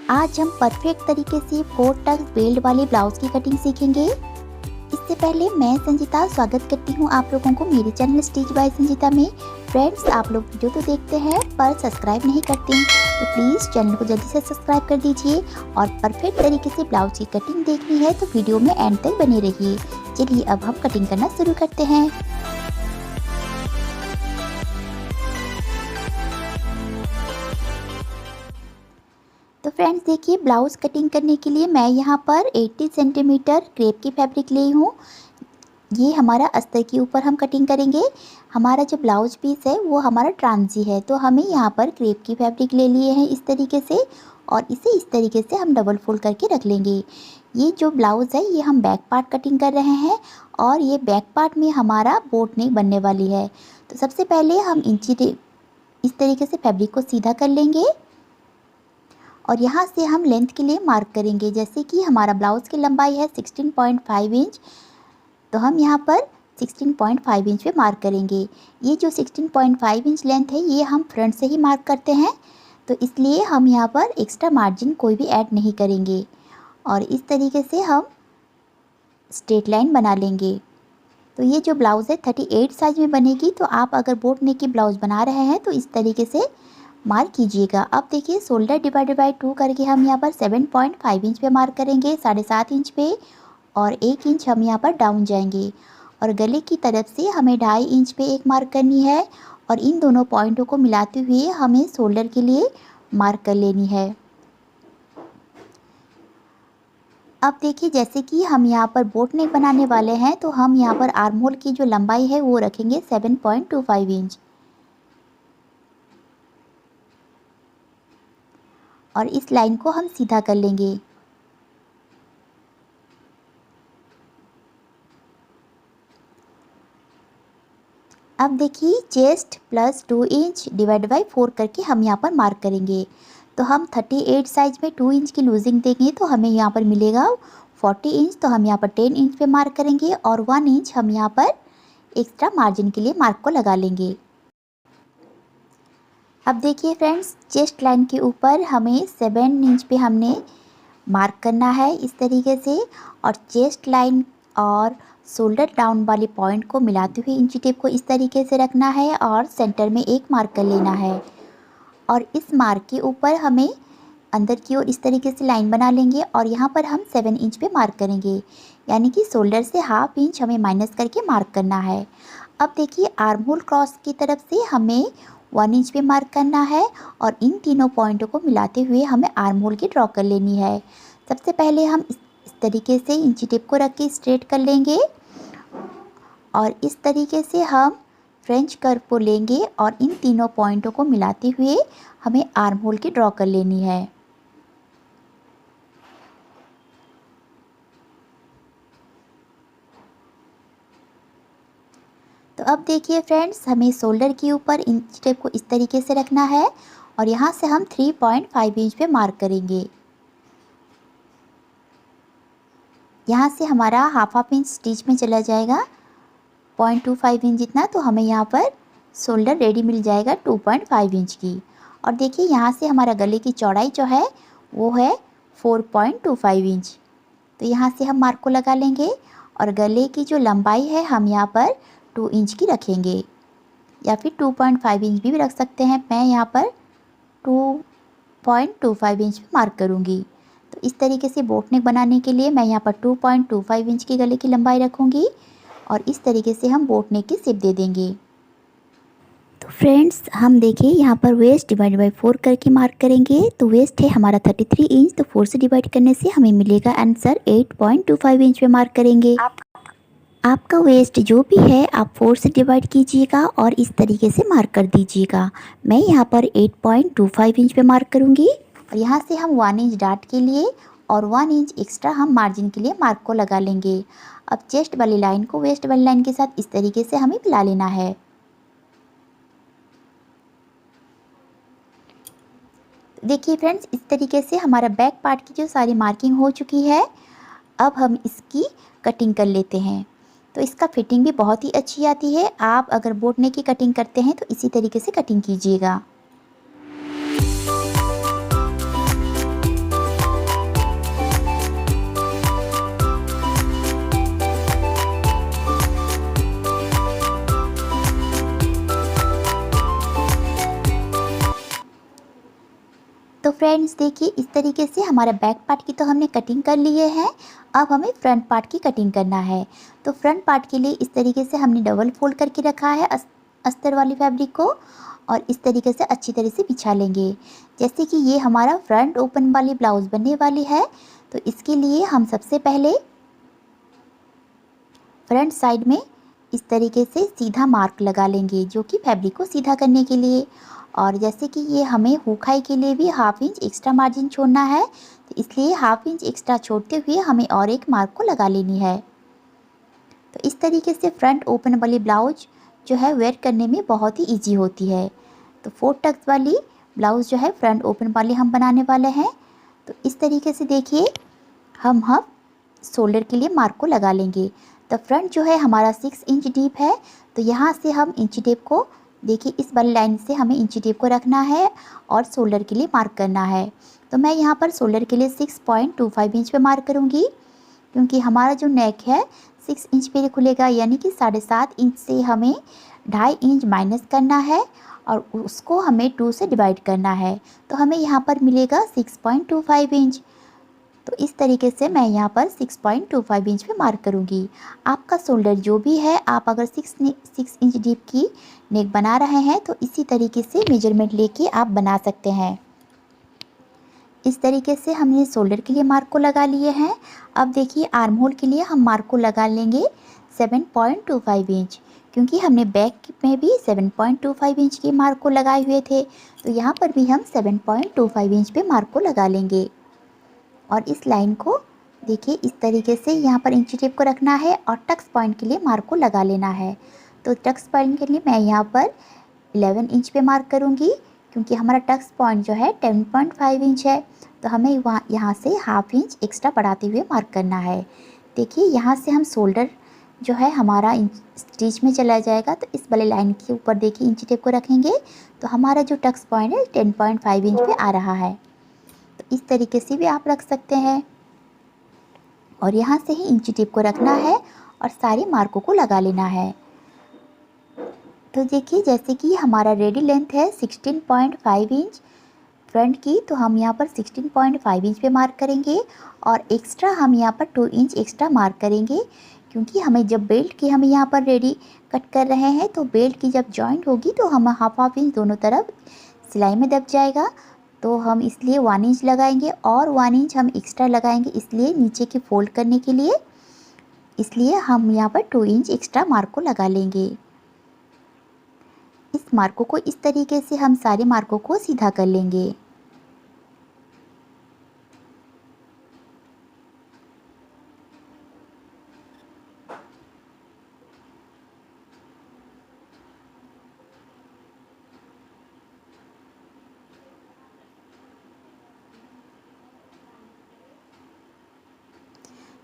आज हम परफेक्ट तरीके से 4 टक्स बेल्ट वाले ब्लाउज की कटिंग सीखेंगे। इससे पहले मैं संजीता स्वागत करती हूँ आप लोगों को मेरे चैनल स्टिच बाय संजीता में। फ्रेंड्स, आप लोग वीडियो तो देखते हैं पर सब्सक्राइब नहीं करते हैं, तो प्लीज़ चैनल को जल्दी से सब्सक्राइब कर दीजिए और परफेक्ट तरीके से ब्लाउज की कटिंग देखनी है तो वीडियो में एंड तक बने रहिए। चलिए अब हम कटिंग करना शुरू करते हैं। तो फ्रेंड्स देखिए, ब्लाउज कटिंग करने के लिए मैं यहाँ पर 80 सेंटीमीटर क्रेप की फैब्रिक ली हूँ। ये हमारा अस्तर के ऊपर हम कटिंग करेंगे। हमारा जो ब्लाउज पीस है वो हमारा ट्रांजी है, तो हमें यहाँ पर क्रेप की फैब्रिक ले लिए हैं इस तरीके से और इसे इस तरीके से हम डबल फोल्ड करके रख लेंगे। ये जो ब्लाउज़ है ये हम बैक पार्ट कटिंग कर रहे हैं और ये बैक पार्ट में हमारा बोट नेक बनने वाली है। तो सबसे पहले हम इंची टेप इस तरीके से फैब्रिक को सीधा कर लेंगे और यहाँ से हम लेंथ के लिए मार्क करेंगे। जैसे कि हमारा ब्लाउज़ की लंबाई है 16.5 इंच, तो हम यहाँ पर 16.5 इंच पे मार्क करेंगे। ये जो 16.5 इंच लेंथ है ये हम फ्रंट से ही मार्क करते हैं, तो इसलिए हम यहाँ पर एक्स्ट्रा मार्जिन कोई भी ऐड नहीं करेंगे और इस तरीके से हम स्ट्रेट लाइन बना लेंगे। तो ये जो ब्लाउज़ है 38 साइज़ में बनेगी, तो आप अगर बोट नेक की ब्लाउज़ बना रहे हैं तो इस तरीके से मार्क कीजिएगा। अब देखिए, शोल्डर डिवाइडेड बाय 2 करके हम यहाँ पर 7.5 इंच पे मार्क करेंगे, 7.5 इंच पे, और 1 इंच हम यहाँ पर डाउन जाएंगे और गले की तरफ से हमें 2.5 इंच पे एक मार्क करनी है और इन दोनों पॉइंटों को मिलाते हुए हमें शोल्डर के लिए मार्क कर लेनी है। अब देखिए, जैसे कि हम यहाँ पर बोट नेक बनाने वाले हैं तो हम यहाँ पर आर्म होल की जो लंबाई है वो रखेंगे 7.25 इंच और इस लाइन को हम सीधा कर लेंगे। अब देखिए, chest plus 2 inch divide by 4 करके हम यहाँ पर मार्क करेंगे। तो हम 38 साइज़ में 2 इंच की लूजिंग देंगे तो हमें यहाँ पर मिलेगा 40 इंच, तो हम यहाँ पर 10 इंच पे मार्क करेंगे और 1 इंच हम यहाँ पर एक्स्ट्रा मार्जिन के लिए मार्क को लगा लेंगे। अब देखिए फ्रेंड्स, चेस्ट लाइन के ऊपर हमें 7 इंच पे हमने मार्क करना है इस तरीके से और चेस्ट लाइन और शोल्डर डाउन वाले पॉइंट को मिलाते हुए इंची टेप को इस तरीके से रखना है और सेंटर में एक मार्क कर लेना है और इस मार्क के ऊपर हमें अंदर की ओर इस तरीके से लाइन बना लेंगे और यहाँ पर हम 7 इंच पे मार्क करेंगे, यानी कि शोल्डर से ½ इंच हमें माइनस करके मार्क करना है। अब देखिए, आर्म होल क्रॉस की तरफ से हमें 1 इंच पे मार्क करना है और इन तीनों पॉइंटों को मिलाते हुए हमें आर्म होल की ड्रॉ कर लेनी है। सबसे पहले हम इस तरीके से इंची टेप को रख के स्ट्रेट कर लेंगे और इस तरीके से हम फ्रेंच कर्व को लेंगे और इन तीनों पॉइंटों को मिलाते हुए हमें आर्म होल की ड्रॉ कर लेनी है। तो अब देखिए फ्रेंड्स, हमें शोल्डर के ऊपर इंच टेप को इस तरीके से रखना है और यहाँ से हम 3.5 इंच पे मार्क करेंगे। यहाँ से हमारा ½ इंच स्टिच में चला जाएगा 0.25 इंच जितना, तो हमें यहाँ पर शोल्डर रेडी मिल जाएगा 2.5 इंच की। और देखिए, यहाँ से हमारा गले की चौड़ाई जो है वो है 4.25 इंच, तो यहाँ से हम मार्क को लगा लेंगे और गले की जो लंबाई है हम यहाँ पर 2 इंच की रखेंगे या फिर 2.5 इंच भी रख सकते हैं। मैं यहाँ पर 2.25 इंच पे मार्क करूँगी। तो इस तरीके से बोट नेक बनाने के लिए मैं यहाँ पर 2.25 इंच की गले की लंबाई रखूँगी और इस तरीके से हम बोट नेक की शेप दे देंगे। तो फ्रेंड्स, हम देखिए यहाँ पर वेस्ट डिवाइड बाई 4 करके मार्क करेंगे। तो वेस्ट है हमारा 33 इंच, तो 4 से डिवाइड करने से हमें मिलेगा आंसर 8.25 इंच पे मार्क करेंगे। आपका वेस्ट जो भी है आप 4 से डिवाइड कीजिएगा और इस तरीके से मार्क कर दीजिएगा। मैं यहाँ पर 8.25 इंच पे मार्क करूँगी और यहाँ से हम 1 इंच डार्ट के लिए और 1 इंच एक्स्ट्रा हम मार्जिन के लिए मार्क को लगा लेंगे। अब चेस्ट वाली लाइन को वेस्ट वाली लाइन के साथ इस तरीके से हमें मिला लेना है। देखिए फ्रेंड्स, इस तरीके से हमारा बैक पार्ट की जो सारी मार्किंग हो चुकी है। अब हम इसकी कटिंग कर लेते हैं। तो इसका फिटिंग भी बहुत ही अच्छी आती है। आप अगर बोट नेक की कटिंग करते हैं तो इसी तरीके से कटिंग कीजिएगा। तो फ्रेंड्स देखिए, इस तरीके से हमारा बैक पार्ट की तो हमने कटिंग कर लिए है। अब हमें फ्रंट पार्ट की कटिंग करना है। तो फ्रंट पार्ट के लिए इस तरीके से हमने डबल फोल्ड करके रखा है अस्तर वाली फैब्रिक को, और इस तरीके से अच्छी तरह से बिछा लेंगे। जैसे कि ये हमारा फ्रंट ओपन वाली ब्लाउज़ बनने वाली है, तो इसके लिए हम सबसे पहले फ्रंट साइड में इस तरीके से सीधा मार्क लगा लेंगे, जो कि फैब्रिक को सीधा करने के लिए। और जैसे कि ये हमें हुकाई के लिए भी 1/2 इंच एक्स्ट्रा मार्जिन छोड़ना है, तो इसलिए 1/2 इंच एक्स्ट्रा छोड़ते हुए हमें और एक मार्क को लगा लेनी है। तो इस तरीके से फ्रंट ओपन वाली ब्लाउज जो है वेयर करने में बहुत ही ईजी होती है। तो 4 टक्स वाली ब्लाउज़ जो है फ्रंट ओपन वाली हम बनाने वाले हैं। तो इस तरीके से देखिए, हम शोल्डर के लिए मार्क को लगा लेंगे। तो फ्रंट जो है हमारा 6 इंच डीप है, तो यहाँ से हम इंची टेप को देखिए इस वाली लाइन से हमें इंची टेप को रखना है और शोल्डर के लिए मार्क करना है। तो मैं यहाँ पर शोल्डर के लिए 6.25 इंच पे मार्क करूँगी, क्योंकि हमारा जो नेक है 6 इंच पे खुलेगा, यानी कि 7.5 इंच से हमें 2.5 इंच माइनस करना है और उसको हमें 2 से डिवाइड करना है। तो हमें यहाँ पर मिलेगा 6.25 इंच। तो इस तरीके से मैं यहाँ पर 6.25 इंच पे मार्क करूँगी। आपका शोल्डर जो भी है, आप अगर 6 इंच डीप की नेक बना रहे हैं तो इसी तरीके से मेजरमेंट लेके आप बना सकते हैं। इस तरीके से हमने शोल्डर के लिए मार्क को लगा लिए हैं। अब देखिए, आर्म होल के लिए हम मार्क को लगा लेंगे 7.25 इंच, क्योंकि हमने बैक में भी 7.25 इंच के मार्क को लगाए हुए थे, तो यहाँ पर भी हम 7.25 इंच पे मार्क को लगा लेंगे। और इस लाइन को देखिए इस तरीके से यहाँ पर इंची टेप को रखना है और टक्स पॉइंट के लिए मार्क को लगा लेना है। तो टक्स पॉइंट के लिए मैं यहाँ पर 11 इंच पे मार्क करूँगी, क्योंकि हमारा टक्स पॉइंट जो है 10.5 इंच है, तो हमें यहाँ से 1/2 इंच एक्स्ट्रा बढ़ाते हुए मार्क करना है। देखिए, यहाँ से हम शोल्डर जो है हमारा स्टिच में चला जाएगा, तो इस वाले लाइन के ऊपर देखिए इंची टेप को रखेंगे, तो हमारा जो टक्स पॉइंट है 10.5 इंच पे आ रहा है। तो इस तरीके से भी आप रख सकते हैं, और यहाँ से ही इंची टेप को रखना है और सारे मार्कों को लगा लेना है। तो देखिए, जैसे कि हमारा रेडी लेंथ है 16.5 इंच फ्रंट की, तो हम यहाँ पर 16.5 इंच पे मार्क करेंगे और एक्स्ट्रा हम यहाँ पर 2 इंच एक्स्ट्रा मार्क करेंगे, क्योंकि हमें जब बेल्ट की हम यहाँ पर रेडी कट कर रहे हैं, तो बेल्ट की जब जॉइंट होगी तो हम 1/2 इंच दोनों तरफ सिलाई में दब जाएगा, तो हम इसलिए 1 इंच लगाएंगे और 1 इंच हम एक्स्ट्रा लगाएंगे, इसलिए नीचे की फोल्ड करने के लिए, इसलिए हम यहाँ पर 2 इंच एक्स्ट्रा मार्क को लगा लेंगे। इस मार्कों को इस तरीके से हम सारे मार्कों को सीधा कर लेंगे।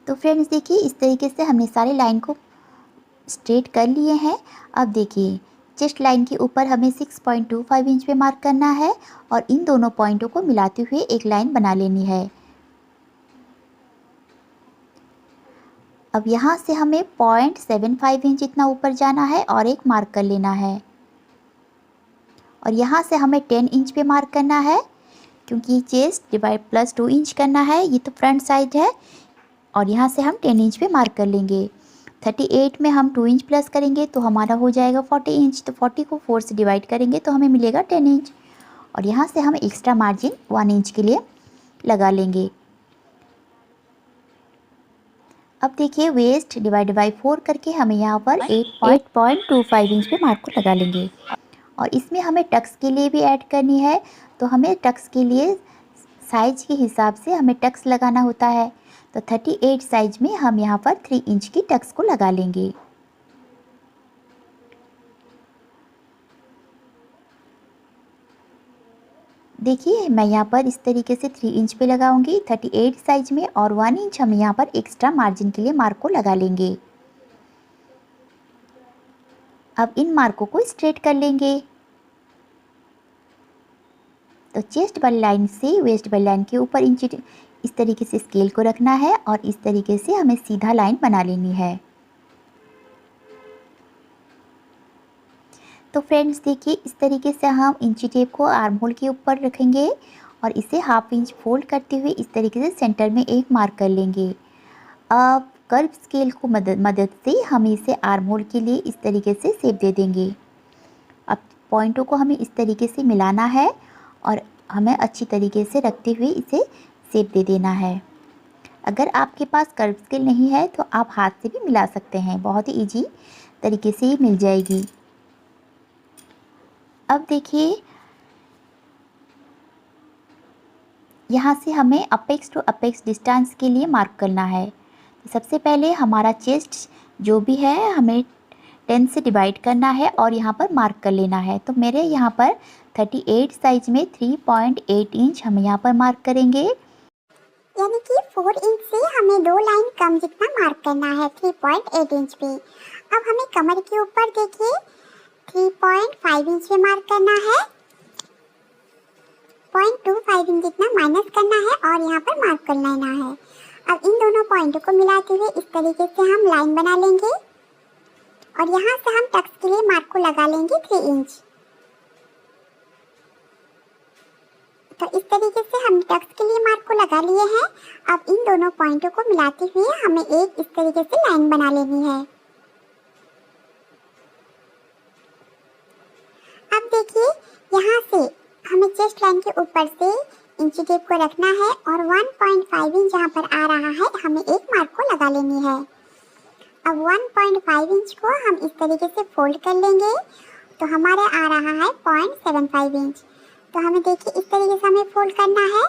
तो फ्रेंड्स देखिए, इस तरीके से हमने सारे लाइन को स्ट्रेट कर लिए हैं। अब देखिए, चेस्ट लाइन के ऊपर हमें 6.25 इंच पे मार्क करना है और इन दोनों पॉइंटों को मिलाते हुए एक लाइन बना लेनी है। अब यहाँ से हमें 0.75 इंच इतना ऊपर जाना है और एक मार्क कर लेना है, और यहाँ से हमें 10 इंच पे मार्क करना है, क्योंकि चेस्ट डिवाइड प्लस 2 इंच करना है, ये तो फ्रंट साइड है, और यहाँ से हम 10 इंच पे मार्क कर लेंगे। 38 में हम 2 इंच प्लस करेंगे तो हमारा हो जाएगा 40 इंच, तो 40 को 4 से डिवाइड करेंगे तो हमें मिलेगा 10 इंच, और यहाँ से हम एक्स्ट्रा मार्जिन 1 इंच के लिए लगा लेंगे। अब देखिए, वेस्ट डिवाइड बाई 4 करके हमें यहाँ पर 8.25 इंच पे मार्क को लगा लेंगे। और इसमें हमें टक्स के लिए भी ऐड करनी है, तो हमें टक्स के लिए साइज के हिसाब से हमें टक्स लगाना होता है, तो 38 साइज में हम यहाँ पर 3 इंच की टक्स को लगा लेंगे। देखिए, मैं यहाँ पर इस तरीके से 3 इंच पे लगाऊंगी 38 साइज में, और 1 इंच हम यहाँ पर एक्स्ट्रा मार्जिन के लिए मार्क को लगा लेंगे। अब इन मार्कों को स्ट्रेट कर लेंगे। तो चेस्ट वाली लाइन से वेस्ट वाली लाइन के ऊपर इंच इस तरीके से स्केल को रखना है और इस तरीके से हमें सीधा लाइन बना लेनी है। तो फ्रेंड्स देखिए, इस तरीके से हम इंची टेप को आर्म होल के ऊपर रखेंगे और इसे हाफ इंच फोल्ड करते हुए इस तरीके से सेंटर में एक मार्क कर लेंगे। अब कर्व स्केल को मदद से हम इसे आर्म होल के लिए इस तरीके से शेप दे देंगे। अब पॉइंटों को हमें इस तरीके से मिलाना है और हमें अच्छी तरीके से रखते हुए इसे शेप दे देना है। अगर आपके पास कर्व स्केल नहीं है तो आप हाथ से भी मिला सकते हैं, बहुत ही ईजी तरीके से ही मिल जाएगी। अब देखिए यहाँ से हमें अपेक्स टू अपेक्स डिस्टेंस के लिए मार्क करना है। तो सबसे पहले हमारा चेस्ट जो भी है हमें 10 से डिवाइड करना है और यहाँ पर मार्क कर लेना है। तो मेरे यहाँ पर 38 साइज में 3.8 इंच हम यहाँ पर मार्क करेंगे, यानी कि 4 इंच से हमें 2 लाइन कम जितना मार्क करना है 3.8 इंच पे। अब हमें कमर के ऊपर देखिए 3.5 इंच पे मार्क करना है, 0.25 इंच जितना माइनस करना है और यहाँ पर मार्क कर लेना है। अब इन दोनों पॉइंटों को मिलाते हुए इस तरीके से हम लाइन बना लेंगे और यहाँ से हम टक्स के लिए मार्क को लगा लेंगे 3 इंच। तो इस तरीके से हम टक्स के लिए मार्क को लगा लिए हैं। अब इन दोनों पॉइंटों को मिलाते हुए हमें एक इस तरीके से लाइन बना लेनी है। अब देखिए यहाँ से हमें चेस्ट लाइन के ऊपर से इंची टेप को रखना है और 1.5 इंच जहाँ पर आ रहा है हमें एक मार्क को लगा लेनी है। अब 1.5 इंच को हम इस तरीके से फोल्ड कर लेंगे तो हमारे आ रहा है 0.75 इंच। तो हमें देखिए इस तरीके से हमें फोल्ड करना है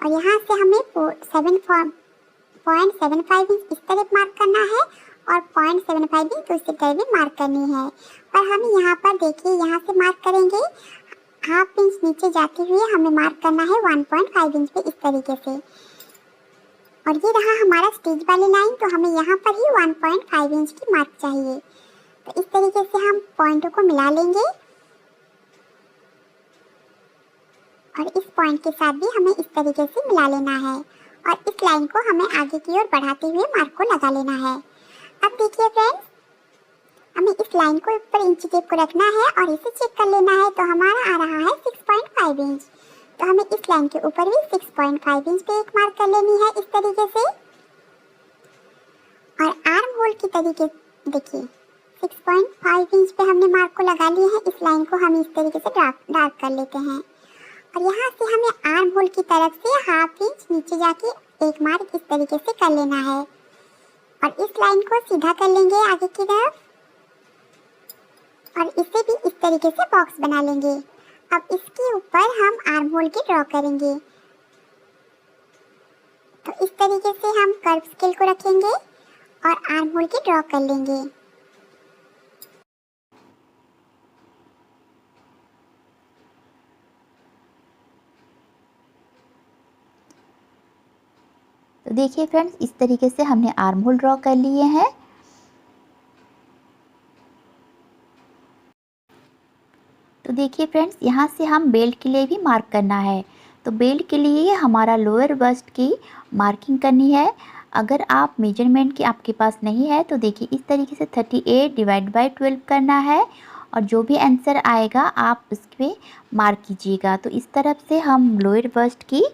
और यहाँ से हमें 0.75 इंच इस तरफ मार्क करना है और 0.75 इंच दूसरी तरफ भी मार्क करनी है। और हम यहाँ पर देखिए यहाँ से मार्क करेंगे, हाफ इंच नीचे जाते हुए हमें मार्क करना है 1.5 इंच पे इस तरीके से। और ये रहा हमारा स्टिच वाली लाइन, तो हमें यहाँ पर ही 1.5 इंच की मार्क चाहिए। तो इस तरीके से हम पॉइंटों को मिला लेंगे और इस पॉइंट के साथ भी हमें इस तरीके से मिला लेना है और इस लाइन को हमें आगे की ओर बढ़ाते हुए मार्क को लगा लेना है। अब देखिए फ्रेंड्स, हमें इस लाइन को ऊपर इंची टेप को रखना है और इसे चेक कर लेना है। तो हमारा आ रहा है 6.5 इंच। तो हमें इस लाइन के ऊपर भी 6.5 इंच पे एक मार्क कर लेनी है इस तरीके से। और आर्म होल की तरीके देखिए 6.5 इंच पे हमने मार्क को लगा लिया है। इस लाइन को हम इस तरीके से डार्क कर लेते हैं और यहाँ से हमें आर्म होल की तरफ से हाफ इंच नीचे जाके एक मार्क इस तरीके से कर लेना है और इस लाइन को सीधा कर लेंगे आगे की तरफ और इसे भी इस तरीके से बॉक्स बना लेंगे। अब इसके ऊपर हम आर्म होल की ड्रॉ करेंगे। तो इस तरीके से हम कर्व स्केल को रखेंगे और आर्म होल की ड्रॉ कर लेंगे। तो देखिए फ्रेंड्स, इस तरीके से हमने आर्म होल ड्रॉ कर लिए हैं। तो देखिए फ्रेंड्स, यहाँ से हम बेल्ट के लिए भी मार्क करना है। तो बेल्ट के लिए हमारा लोअर बस्ट की मार्किंग करनी है। अगर आप मेजरमेंट की आपके पास नहीं है तो देखिए इस तरीके से 38 डिवाइड बाई 12 करना है और जो भी आंसर आएगा आप उस पर मार्क कीजिएगा। तो इस तरफ से हम लोअर बस्ट की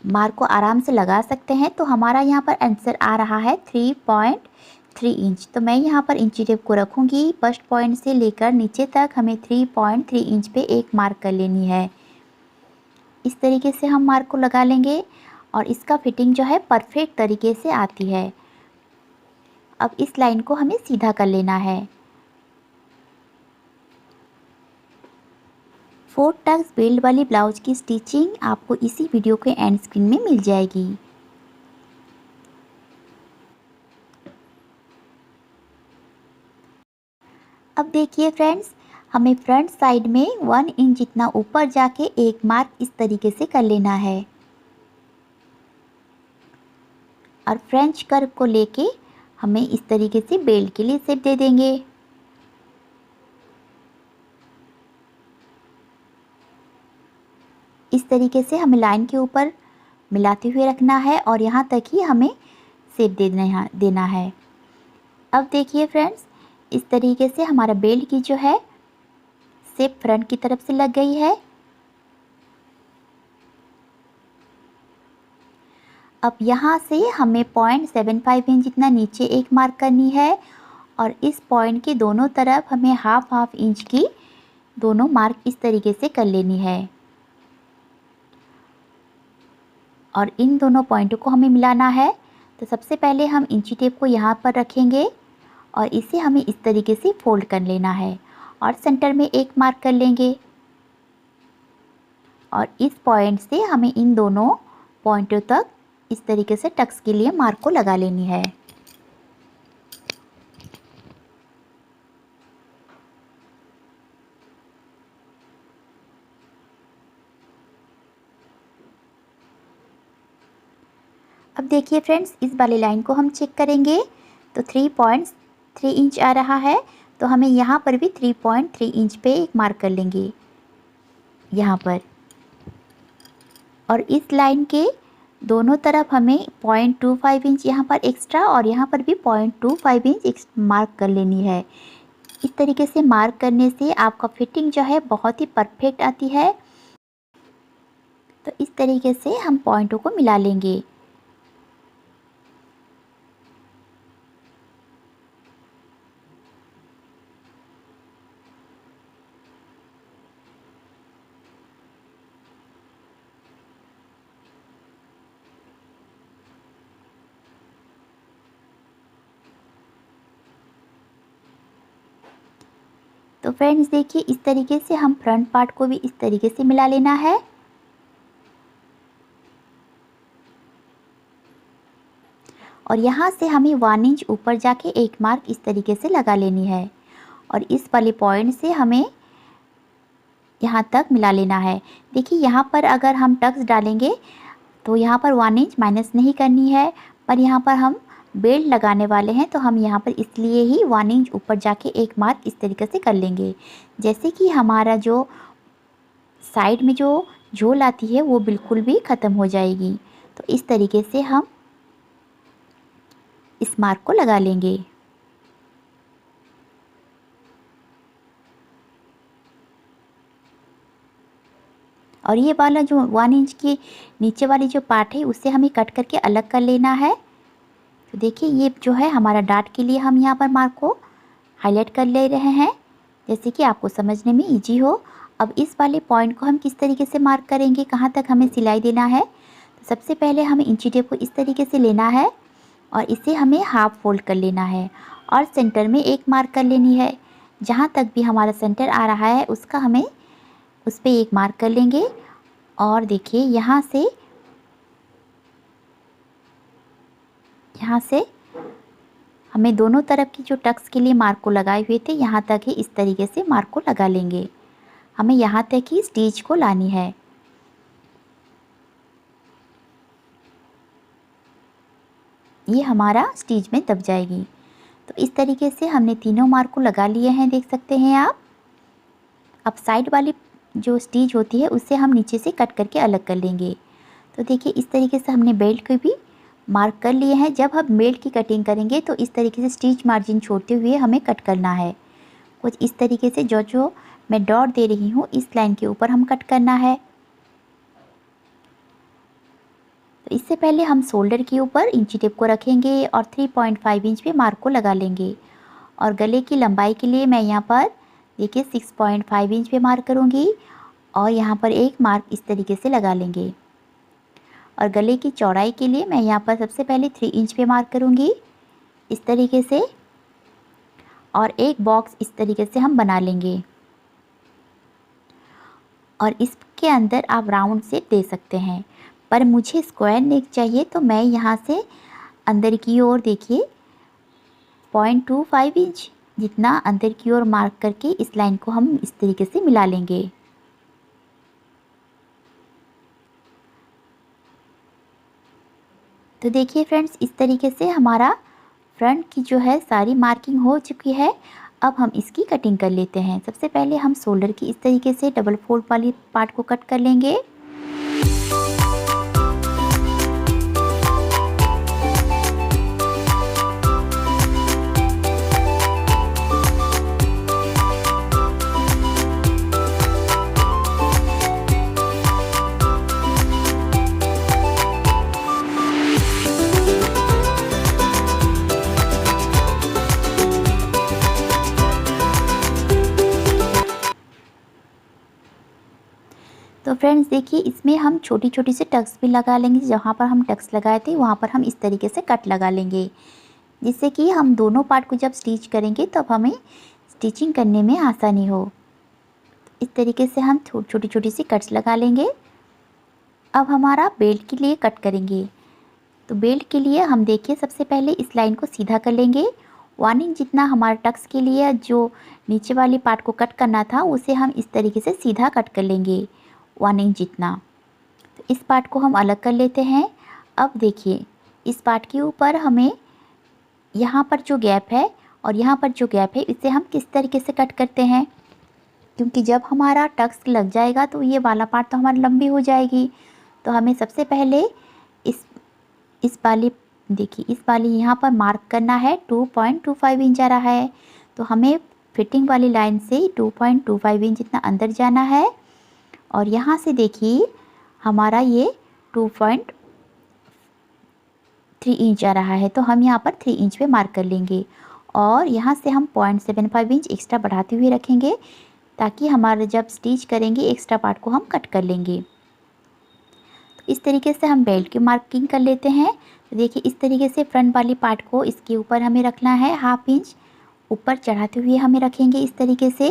मार्क को आराम से लगा सकते हैं। तो हमारा यहाँ पर आंसर आ रहा है 3.3 इंच। तो मैं यहाँ पर इंची टेप को रखूँगी। फर्स्ट पॉइंट से लेकर नीचे तक हमें 3.3 इंच पे एक मार्क कर लेनी है। इस तरीके से हम मार्क को लगा लेंगे और इसका फिटिंग जो है परफेक्ट तरीके से आती है। अब इस लाइन को हमें सीधा कर लेना है। 4 टक्स बेल्ट वाली ब्लाउज की स्टिचिंग आपको इसी वीडियो के एंड स्क्रीन में मिल जाएगी। अब देखिए फ्रेंड्स, हमें फ्रंट साइड में 1 इंच जितना ऊपर जाके एक मार्क इस तरीके से कर लेना है और फ्रेंच कर्व को लेके हमें इस तरीके से बेल्ट के लिए शेप दे देंगे। इस तरीके से हमें लाइन के ऊपर मिलाते हुए रखना है और यहाँ तक ही हमें शेप देना है। अब देखिए फ्रेंड्स, इस तरीके से हमारा बेल्ट की जो है शेप फ्रंट की तरफ से लग गई है। अब यहाँ से हमें 0.75 इंच जितना नीचे एक मार्क करनी है और इस पॉइंट के दोनों तरफ हमें हाफ इंच की दोनों मार्क इस तरीके से कर लेनी है और इन दोनों पॉइंटों को हमें मिलाना है। तो सबसे पहले हम इंची टेप को यहाँ पर रखेंगे और इसे हमें इस तरीके से फोल्ड कर लेना है और सेंटर में एक मार्क कर लेंगे और इस पॉइंट से हमें इन दोनों पॉइंटों तक इस तरीके से टक्स के लिए मार्क को लगा लेनी है। अब देखिए फ्रेंड्स, इस वाली लाइन को हम चेक करेंगे तो 3.3 इंच आ रहा है, तो हमें यहाँ पर भी 3.3 इंच पे एक मार्क कर लेंगे यहाँ पर और इस लाइन के दोनों तरफ हमें 0.25 इंच यहाँ पर एक्स्ट्रा और यहाँ पर भी 0.25 इंच मार्क कर लेनी है। इस तरीके से मार्क करने से आपका फिटिंग जो है बहुत ही परफेक्ट आती है। तो इस तरीके से हम पॉइंटों को मिला लेंगे। तो फ्रेंड्स देखिए, इस तरीके से हम फ्रंट पार्ट को भी इस तरीके से मिला लेना है और यहाँ से हमें 1 इंच ऊपर जाके एक मार्क इस तरीके से लगा लेनी है और इस वाले पॉइंट से हमें यहाँ तक मिला लेना है। देखिए यहाँ पर अगर हम टक्स डालेंगे तो यहाँ पर 1 इंच माइनस नहीं करनी है, पर यहाँ पर हम बेल्ट लगाने वाले हैं तो हम यहाँ पर इसलिए ही 1 इंच ऊपर जाके एक मार्क इस तरीके से कर लेंगे। जैसे कि हमारा जो साइड में जो झोल आती है वो बिल्कुल भी ख़त्म हो जाएगी। तो इस तरीके से हम इस मार्क को लगा लेंगे। और ये वाला जो 1 इंच के नीचे वाली जो पार्ट है उसे हमें कट करके अलग कर लेना है। तो देखिए ये जो है हमारा डार्ट के लिए हम यहाँ पर मार्क को हाईलाइट कर ले रहे हैं, जैसे कि आपको समझने में इजी हो। अब इस वाले पॉइंट को हम किस तरीके से मार्क करेंगे, कहाँ तक हमें सिलाई देना है। तो सबसे पहले हमें इंची टेप को इस तरीके से लेना है और इसे हमें हाफ फोल्ड कर लेना है और सेंटर में एक मार्क कर लेनी है। जहाँ तक भी हमारा सेंटर आ रहा है उसका हमें उस पर एक मार्क कर लेंगे और देखिए यहाँ से हमें दोनों तरफ की जो टक्स के लिए मार्क को लगाए हुए थे यहाँ तक ही इस तरीके से मार्क को लगा लेंगे। हमें यहाँ तक ही स्टिच को लानी है। ये हमारा स्टिच में दब जाएगी। तो इस तरीके से हमने तीनों मार्क को लगा लिए हैं, देख सकते हैं आप। अब साइड वाली जो स्टिच होती है उससे हम नीचे से कट करके अलग कर लेंगे। तो देखिए इस तरीके से हमने बेल्ट को भी मार्क कर लिए हैं। जब हम बेल्ट की कटिंग करेंगे तो इस तरीके से स्टिच मार्जिन छोड़ते हुए हमें कट करना है। कुछ इस तरीके से जो मैं डॉट दे रही हूँ इस लाइन के ऊपर हम कट करना है। तो इससे पहले हम शोल्डर के ऊपर इंची टेप को रखेंगे और 3.5 इंच पे मार्क को लगा लेंगे और गले की लंबाई के लिए मैं यहाँ पर देखिए 6.5 इंच पे मार्क करूँगी और यहाँ पर एक मार्क इस तरीके से लगा लेंगे। और गले की चौड़ाई के लिए मैं यहाँ पर सबसे पहले 3 इंच पे मार्क करूँगी इस तरीके से और एक बॉक्स इस तरीके से हम बना लेंगे और इसके अंदर आप राउंड शेप दे सकते हैं, पर मुझे स्क्वायर नेक चाहिए तो मैं यहाँ से अंदर की ओर देखिए 0.25 इंच जितना अंदर की ओर मार्क करके इस लाइन को हम इस तरीके से मिला लेंगे। तो देखिए फ्रेंड्स, इस तरीके से हमारा फ्रंट की जो है सारी मार्किंग हो चुकी है। अब हम इसकी कटिंग कर लेते हैं। सबसे पहले हम शोल्डर की इस तरीके से डबल फोल्ड वाली पार्ट को कट कर लेंगे। तो फ्रेंड्स देखिए, इसमें हम छोटी छोटी से टक्स भी लगा लेंगे। जहाँ पर हम टक्स लगाए थे वहाँ पर हम इस तरीके से कट लगा लेंगे, जिससे कि हम दोनों पार्ट को जब स्टिच करेंगे तब हमें स्टिचिंग करने में आसानी हो। इस तरीके से हम छोटी छोटी सी कट्स लगा लेंगे। अब हमारा बेल्ट के लिए कट करेंगे। तो बेल्ट के लिए हम देखिए सबसे पहले इस लाइन को सीधा कर लेंगे। 1 इंच जितना हमारे टक्स के लिए जो नीचे वाली पार्ट को कट करना था उसे हम इस तरीके से सीधा कट कर लेंगे 1 इंच जितना। तो इस पार्ट को हम अलग कर लेते हैं। अब देखिए इस पार्ट के ऊपर हमें यहाँ पर जो गैप है और यहाँ पर जो गैप है इसे हम किस तरीके से कट करते हैं, क्योंकि जब हमारा टक्स लग जाएगा तो ये वाला पार्ट तो हमारी लंबी हो जाएगी। तो हमें सबसे पहले इस वाली देखिए इस वाली यहाँ पर मार्क करना है। 2.25 इंच आ रहा है, तो हमें फिटिंग वाली लाइन से 2.25 इंच जितना अंदर जाना है। और यहाँ से देखिए हमारा ये 2.3 इंच आ रहा है, तो हम यहाँ पर 3 इंच पे मार्क कर लेंगे। और यहाँ से हम 0.75 इंच एक्स्ट्रा बढ़ाते हुए रखेंगे, ताकि हमारे जब स्टिच करेंगे एक्स्ट्रा पार्ट को हम कट कर लेंगे। तो इस तरीके से हम बेल्ट की मार्किंग कर लेते हैं। तो देखिए इस तरीके से फ्रंट वाली पार्ट को इसके ऊपर हमें रखना है, 1/2 इंच ऊपर चढ़ाते हुए हमें रखेंगे इस तरीके से।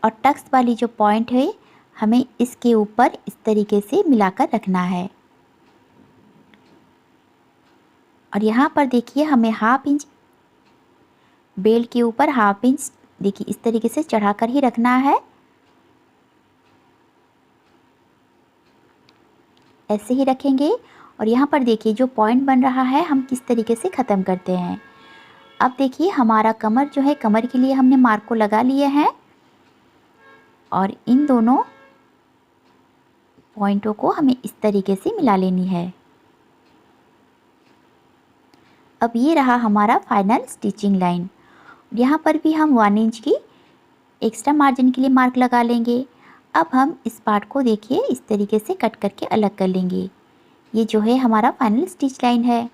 और टक्स वाली जो पॉइंट है हमें इसके ऊपर इस तरीके से मिलाकर रखना है। और यहाँ पर देखिए हमें 1/2 इंच बेल्ट के ऊपर 1/2 इंच देखिए इस तरीके से चढ़ाकर ही रखना है। ऐसे ही रखेंगे। और यहाँ पर देखिए जो पॉइंट बन रहा है हम किस तरीके से ख़त्म करते हैं। अब देखिए हमारा कमर जो है, कमर के लिए हमने मार्क को लगा लिए हैं और इन दोनों पॉइंटों को हमें इस तरीके से मिला लेनी है। अब ये रहा हमारा फाइनल स्टिचिंग लाइन। यहाँ पर भी हम 1 इंच की एक्स्ट्रा मार्जिन के लिए मार्क लगा लेंगे। अब हम इस पार्ट को देखिए इस तरीके से कट करके अलग कर लेंगे। ये जो है हमारा फाइनल स्टिच लाइन है।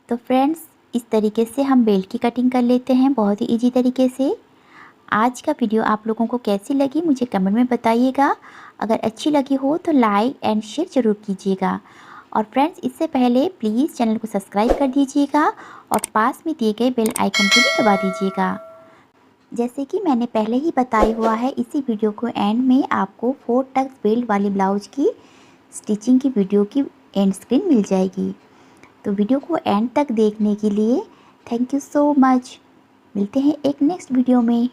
तो फ्रेंड्स इस तरीके से हम बेल्ट की कटिंग कर लेते हैं, बहुत ही इजी तरीके से। आज का वीडियो आप लोगों को कैसी लगी मुझे कमेंट में बताइएगा। अगर अच्छी लगी हो तो लाइक एंड शेयर ज़रूर कीजिएगा। और फ्रेंड्स इससे पहले प्लीज़ चैनल को सब्सक्राइब कर दीजिएगा और पास में दिए गए बेल आइकन को भी दबा दीजिएगा। जैसे कि मैंने पहले ही बताया हुआ है, इसी वीडियो को एंड में आपको 4 टक्स बेल्ट वाली ब्लाउज की स्टिचिंग की वीडियो की एंड स्क्रीन मिल जाएगी। तो वीडियो को एंड तक देखने के लिए थैंक यू सो मच। मिलते हैं एक नेक्स्ट वीडियो में।